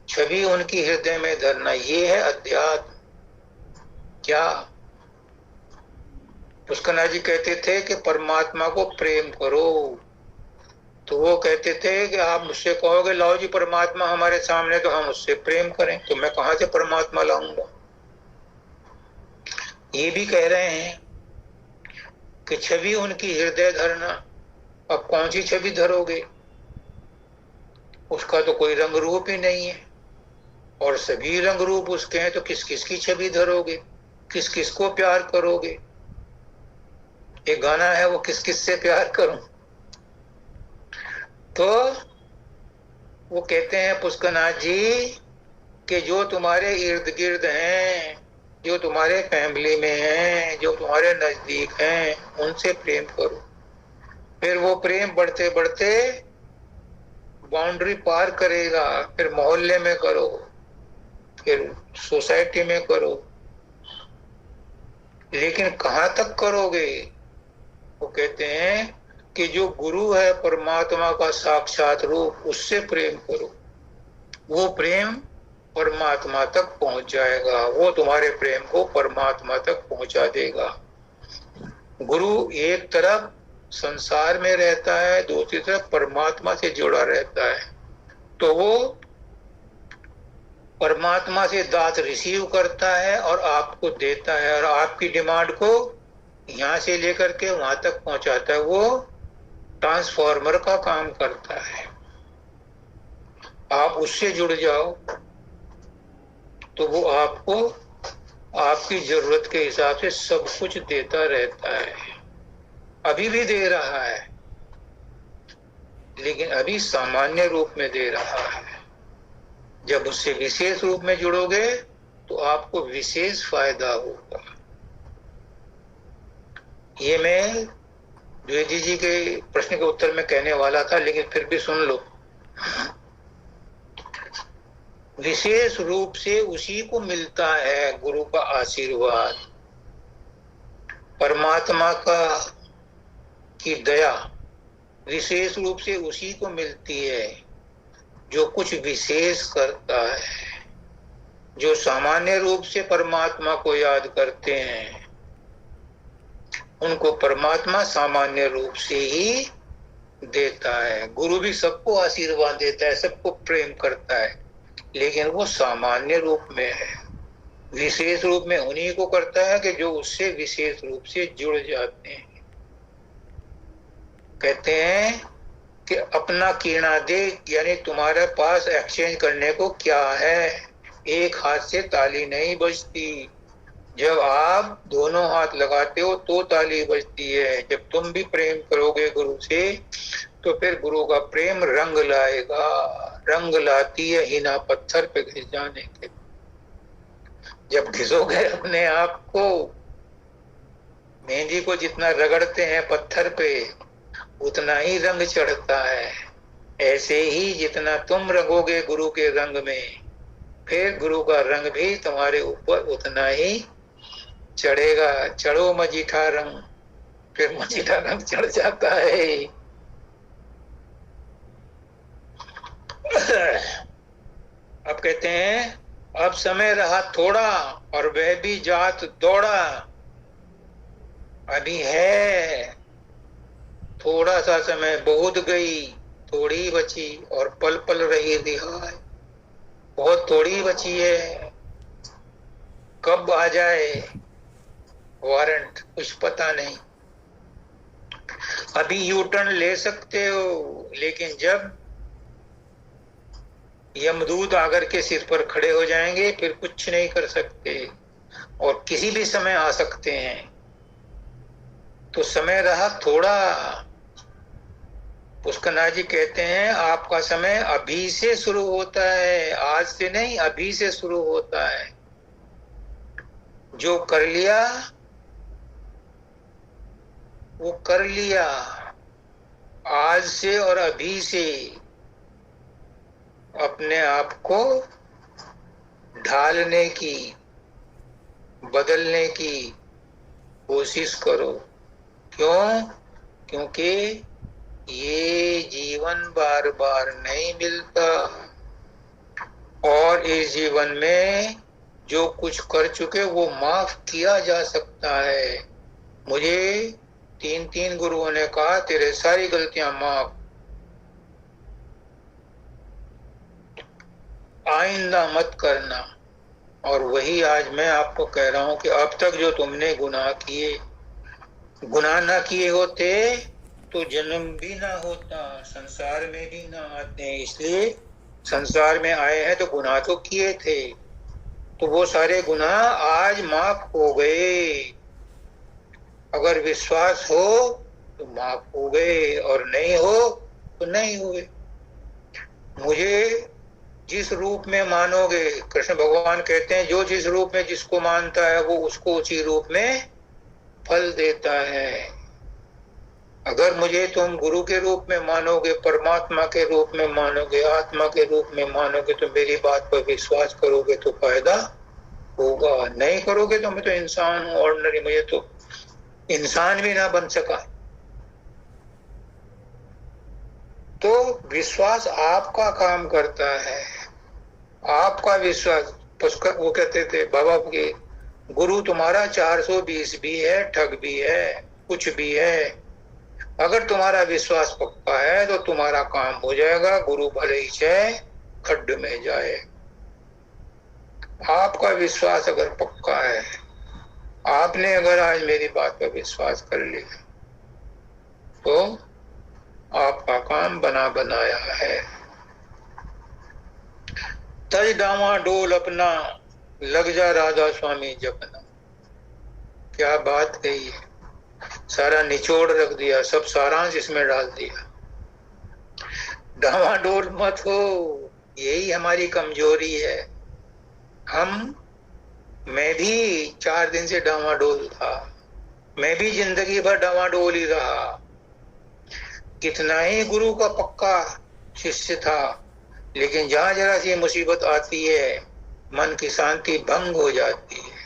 छवि उनकी हृदय में धरना, ये है अध्यात्म। क्या पुष्करनाथ जी कहते थे कि परमात्मा को प्रेम करो, तो वो कहते थे कि आप मुझसे कहोगे लाओ जी परमात्मा हमारे सामने, तो हम उससे प्रेम करें, तो मैं कहां से परमात्मा लाऊंगा। ये भी कह रहे हैं कि छवि उनकी हृदय धरना। अब कौन सी छवि धरोगे? उसका तो कोई रंग रूप ही नहीं है, और सभी रंग रूप उसके हैं, तो किस किस की छवि धरोगे? किस किस को प्यार करोगे? एक गाना है, वो किस किस से प्यार करूं। तो वो कहते हैं पुष्करनाथ जी कि जो तुम्हारे इर्द गिर्द हैं, जो तुम्हारे फैमिली में हैं, जो तुम्हारे नजदीक हैं, उनसे प्रेम करो। फिर वो प्रेम बढ़ते बढ़ते बाउंड्री पार करेगा, फिर मोहल्ले में करो, फिर सोसाइटी में करो, लेकिन कहां तक करोगे? वो कहते हैं कि जो गुरु है परमात्मा का साक्षात रूप, उससे प्रेम करो। वो प्रेम परमात्मा तक पहुंच जाएगा, वो तुम्हारे प्रेम को परमात्मा तक पहुंचा देगा। गुरु एक तरफ संसार में रहता है, दूसरी तरफ परमात्मा से जुड़ा रहता है, तो वो परमात्मा से दात रिसीव करता है और आपको देता है, और आपकी डिमांड को यहां से लेकर के वहां तक पहुंचाता है। वो ट्रांसफॉर्मर का काम करता है। आप उससे जुड़ जाओ तो वो आपको आपकी जरूरत के हिसाब से सब कुछ देता रहता है। अभी भी दे रहा है, लेकिन अभी सामान्य रूप में दे रहा है। जब उससे विशेष रूप में जुड़ोगे तो आपको विशेष फायदा होगा। ये मैं द्विवेदी जी के प्रश्न के उत्तर में कहने वाला था, लेकिन फिर भी सुन लो। विशेष रूप से उसी को मिलता है गुरु का आशीर्वाद, परमात्मा की दया विशेष रूप से उसी को मिलती है जो कुछ विशेष करता है। जो सामान्य रूप से परमात्मा को याद करते हैं, उनको परमात्मा सामान्य रूप से ही देता है। गुरु भी सबको आशीर्वाद देता है, सबको प्रेम करता है, लेकिन वो सामान्य रूप में है। विशेष रूप में उन्हीं को करता है कि जो उससे विशेष रूप से जुड़ जाते हैं। कहते हैं कि अपना कीड़ा दे, यानी तुम्हारे पास एक्सचेंज करने को क्या है। एक हाथ से ताली नहीं बजती, जब आप दोनों हाथ लगाते हो तो ताली बजती है। जब तुम भी प्रेम करोगे गुरु से, तो फिर गुरु का प्रेम रंग लाएगा। रंग लाती है हिना पत्थर पे घिस जाने के। जब घिसोगे अपने आप को, मेहंदी को जितना रगड़ते हैं पत्थर पे, उतना ही रंग चढ़ता है। ऐसे ही जितना तुम रंगोगे गुरु के रंग में, फिर गुरु का रंग भी तुम्हारे ऊपर उतना ही चढ़ेगा। चढ़ो मजीठा रंग, फिर मजीठा रंग चढ़ जाता है। अब कहते हैं, अब समय रहा थोड़ा और वह भी जात दौड़ा। अभी है थोड़ा सा समय, बहुत गई थोड़ी बची, और पल पल रही रिहाई। बहुत थोड़ी बची है, कब आ जाए वारंट कुछ पता नहीं। अभी यू टर्न ले सकते हो, लेकिन जब यमदूत आकर के सिर पर खड़े हो जाएंगे फिर कुछ नहीं कर सकते, और किसी भी समय आ सकते हैं। तो समय रहा थोड़ा। पुष्करनाथ जी कहते हैं, आपका समय अभी से शुरू होता है, आज से नहीं, अभी से शुरू होता है। जो कर लिया वो कर लिया। आज से और अभी से अपने आप को ढालने की, बदलने की कोशिश करो। क्यों? क्योंकि ये जीवन बार बार नहीं मिलता, और इस जीवन में जो कुछ कर चुके वो माफ किया जा सकता है। मुझे 3 गुरुओं ने कहा, तेरे सारी गलतियां माफ, आइंदा मत करना। और वही आज मैं आपको कह रहा हूं कि अब तक जो तुमने गुनाह किए, गुनाह ना किए होते तो जन्म भी ना होता, संसार में भी ना आते। इसलिए संसार में आए हैं तो गुनाह तो किए थे, तो वो सारे गुनाह आज माफ हो गए। अगर विश्वास हो तो माफ हो गए, और नहीं हो तो नहीं हुए। मुझे जिस रूप में मानोगे, कृष्ण भगवान कहते हैं, जो जिस रूप में जिसको मानता है वो उसको उसी रूप में फल देता है। अगर मुझे तुम गुरु के रूप में मानोगे, परमात्मा के रूप में मानोगे, आत्मा के रूप में मानोगे, तो मेरी बात पर विश्वास करोगे तो फायदा होगा। नहीं करोगे तो मैं तो इंसान हूं, ऑर्डिनरी, मुझे तो इंसान भी ना बन सका। तो विश्वास आपका काम करता है, आपका विश्वास। वो कहते थे बाबा के, गुरु तुम्हारा 420 भी है, ठग भी है, कुछ भी है। अगर तुम्हारा विश्वास पक्का है तो तुम्हारा काम हो जाएगा, गुरु भले ही चाहे खड्ड में जाए। आपका विश्वास अगर पक्का है, आपने अगर आज मेरी बात पर विश्वास कर लिया, तो आपका काम बना बनाया है। तज डावा डोल अपना, लग जा राधा स्वामी जपना। क्या बात कही है, सारा निचोड़ रख दिया, सब सारांश इसमें डाल दिया। डावाडोल मत हो, यही हमारी कमजोरी है। मैं भी 4 दिन से डावाडोल था, मैं भी जिंदगी भर डावाडोल ही रहा। कितना ही गुरु का पक्का शिष्य था, लेकिन जहां जरा सी मुसीबत आती है मन की शांति भंग हो जाती है।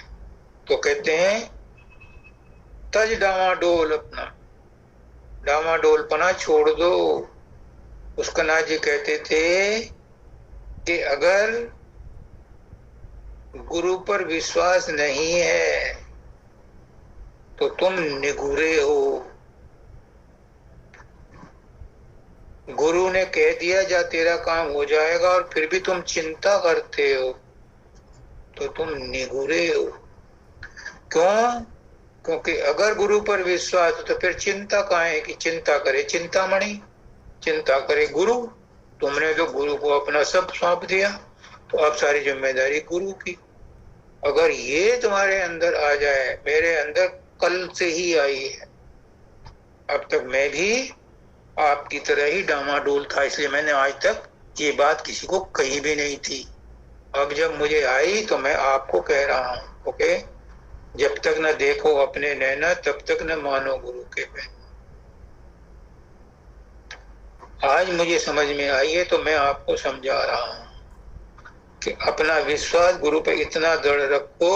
तो कहते हैं, तज डावाडोल अपना, डावाडोलपना छोड़ दो। पुष्करनाथ जी कहते थे कि अगर गुरु पर विश्वास नहीं है तो तुम निगुरे हो। गुरु ने कह दिया जा तेरा काम हो जाएगा, और फिर भी तुम चिंता करते हो, तो तुम निगुरे हो। क्यों? क्योंकि अगर गुरु पर विश्वास हो तो फिर चिंता काहे की चिंता करे चिंतामणि, चिंता करे गुरु। तुमने तो गुरु को अपना सब सौंप दिया, तो अब सारी जिम्मेदारी गुरु की। अगर ये तुम्हारे अंदर आ जाए, मेरे अंदर कल से ही आई है, अब तक मैं भी आपकी तरह ही डामाडोल था, इसलिए मैंने आज तक ये बात किसी को कही भी नहीं थी। अब जब मुझे आई तो मैं आपको कह रहा हूं, ओके? जब तक न देखो अपने नैना, तब तक न मानो गुरु के कहना। आज मुझे समझ में आई है तो मैं आपको समझा रहा हूं कि अपना विश्वास गुरु पे इतना दृढ़ रखो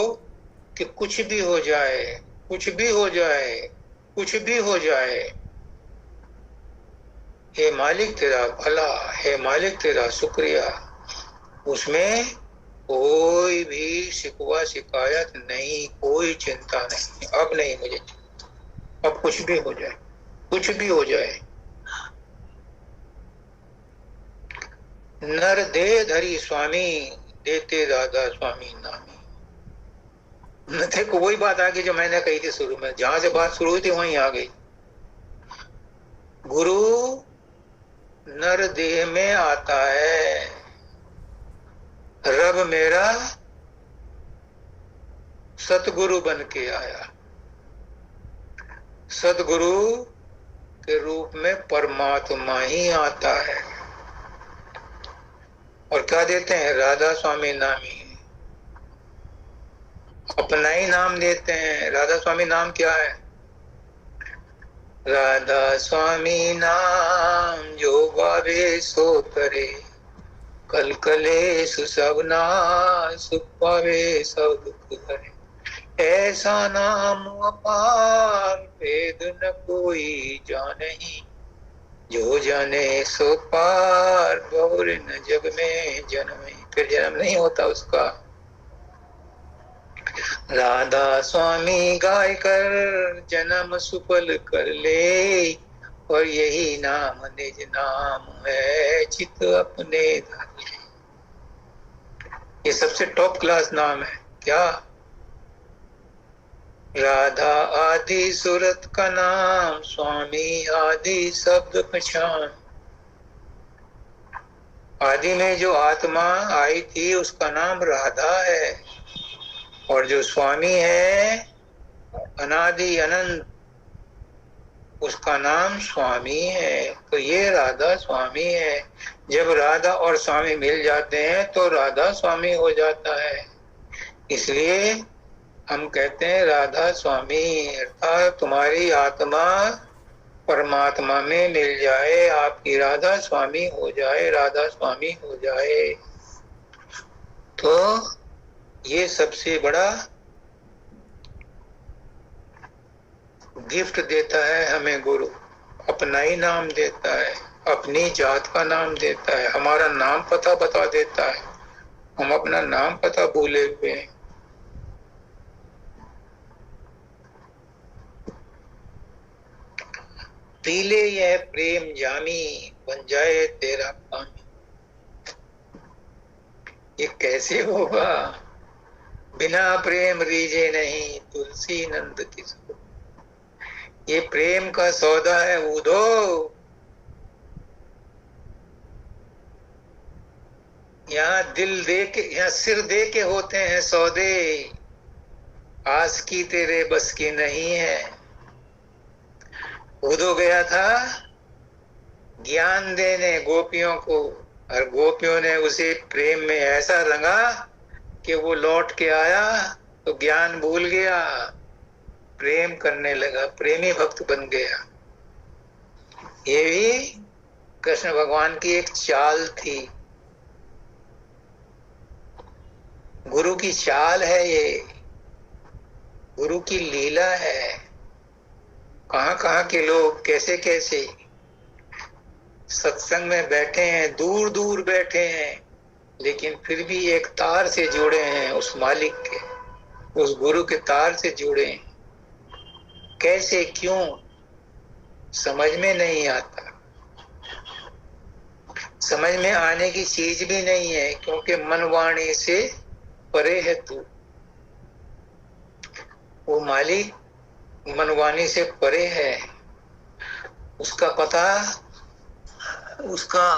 कि कुछ भी हो जाए, कुछ भी हो जाए, कुछ भी हो जाए, हे मालिक तेरा भला, हे मालिक तेरा शुक्रिया, उसमें कोई भी शिकवा शिकायत नहीं, कोई चिंता नहीं। अब नहीं मुझे, अब कुछ भी हो जाए, कुछ भी हो जाए। नर दे धरी स्वामी, देते राधा स्वामी नामी। देखो वही बात आ गई जो मैंने कही थी शुरू में, जहां से बात शुरू हुई थी वहीं आ गई। गुरु नर देह में आता है, रब मेरा सतगुरु बन के आया। सतगुरु के रूप में परमात्मा ही आता है। और क्या देते हैं? राधा स्वामी नामी, अपना ही नाम देते हैं। राधा स्वामी नाम क्या है? राधा स्वामी नाम जो गावे सो करे, कल कलेश सब नाश, सुख पावे सब दुख हरे। ऐसा नाम अपार, भेद न कोई जानही, जो जाने सो पार, गौर न जग में जन्मे। फिर जन्म नहीं होता उसका। राधा स्वामी गाय कर, जन्म सुफल कर ले, और यही नाम निज नाम है, चित अपने धर ले। ये सबसे टॉप क्लास नाम है। क्या? राधा आदि सूरत का नाम, स्वामी आदि शब्द पहचान। आदि में जो आत्मा आई थी उसका नाम राधा है, और जो स्वामी है अनादि अनंत, उसका नाम स्वामी है। तो ये राधा स्वामी है। जब राधा और स्वामी मिल जाते हैं तो राधा स्वामी हो जाता है। इसलिए हम कहते हैं राधा स्वामी, अर्थात तुम्हारी आत्मा परमात्मा में मिल जाए, आपकी राधा स्वामी हो जाए, राधा स्वामी हो जाए। तो ये सबसे बड़ा गिफ्ट देता है हमें गुरु। अपना ही नाम देता है, अपनी जात का नाम देता है, हमारा नाम पता बता देता है। हम अपना नाम पता भूले हुए हैं। पीले यह प्रेम जामी, बन जाए तेरा कामी। ये कैसे होगा? बिना प्रेम रीजे नहीं, तुलसी नंद किसको। ये प्रेम का सौदा है उदो, यहाँ दिल दे के, यहाँ सिर दे के होते हैं सौदे। आस की तेरे बस की नहीं है। उदो गया था ज्ञान देने गोपियों को, और गोपियों ने उसे प्रेम में ऐसा रंगा कि वो लौट के आया तो ज्ञान भूल गया, प्रेम करने लगा, प्रेमी भक्त बन गया। ये भी कृष्ण भगवान की एक चाल थी, गुरु की चाल है, ये गुरु की लीला है। कहां कहां के लोग कैसे कैसे सत्संग में बैठे हैं, दूर दूर बैठे हैं, लेकिन फिर भी एक तार से जुड़े हैं, उस मालिक के, उस गुरु के तार से जुड़े हैं। कैसे, क्यों, समझ में नहीं आता। समझ में आने की चीज भी नहीं है, क्योंकि मनवाणी से परे है तू। वो मालिक मनवाणी से परे है, उसका पता, उसका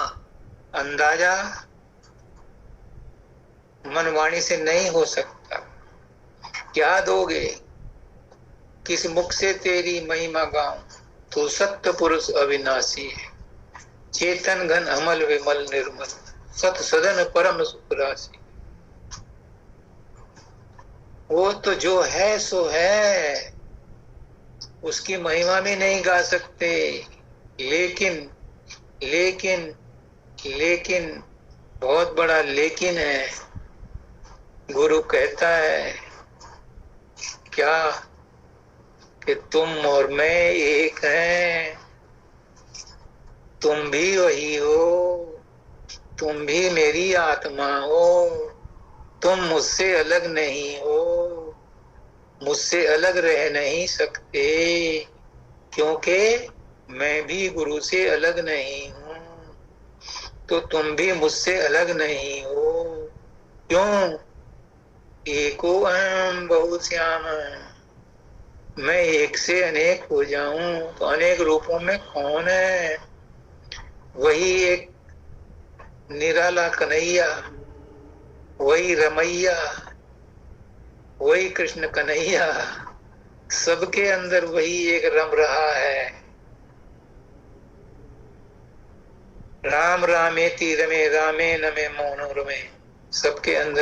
अंदाजा मनवाणी से नहीं हो सकता। क्या दोगे? किस मुख से तेरी महिमा गाऊं, तू सत्य पुरुष अविनाशी है। चेतन घन अमल विमल निर्मल, सत सदन परम सुख राशि। वो तो जो है सो है, उसकी महिमा भी नहीं गा सकते। लेकिन लेकिन लेकिन बहुत बड़ा लेकिन है, गुरु कहता है क्या कि तुम और मैं एक हैं, तुम भी वही हो, तुम भी मेरी आत्मा हो, तुम मुझसे अलग नहीं हो, मुझसे अलग रह नहीं सकते, क्योंकि मैं भी गुरु से अलग नहीं हूं, तो तुम भी मुझसे अलग नहीं हो। क्यों? एको अहम बहुश्याम, मैं एक से अनेक हो जाऊं तो अनेक रूपों में कौन है? वही एक निराला कन्हैया, वही रमैया, वही कृष्ण कन्हैया, सबके अंदर वही एक रम रहा है। राम रामेति रमे रामे नमे मोहनो रमे, सबके अंदर